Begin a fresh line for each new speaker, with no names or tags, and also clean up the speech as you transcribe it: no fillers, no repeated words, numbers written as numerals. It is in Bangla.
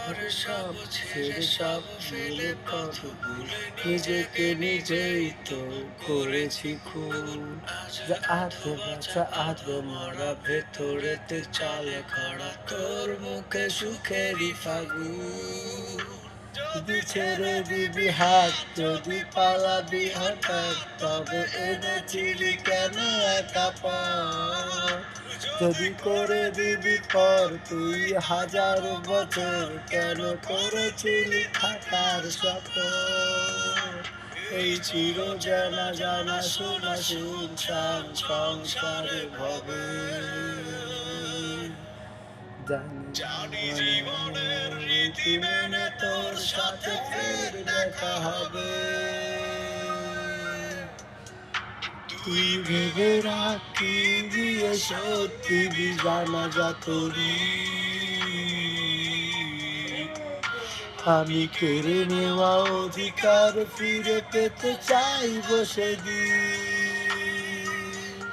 ঘরে সব ছেড়ে সব ফেলে পথ ভুলে নিজেকে নিজেই তো করেছি খুন। যা আধে বাঁচা আধে মরা ভেতরেতে চালে খরা তোর মুখে সুখেরই ফাগুন। যদি ছেড়ে দিবি হাত যদি পালাবি হঠাৎ তবে এনেছিলি কেন একা পথ? যদি করে দিবি পর তুই হাজার বছর কেন করেছিলি থাকার শপথ? এই চির জানা জানা শোনা শুনশান সংসারে ভবে জানি জীবনের রীতি মেনে তোর সাথে ফের দেখা হবে। তুই ভেবে রাখি দিয়ে সত্যি জানা যা তোরি আমি কেড়ে নেওয়া অধিকার ফিরে পেতে চাইব সেদিন।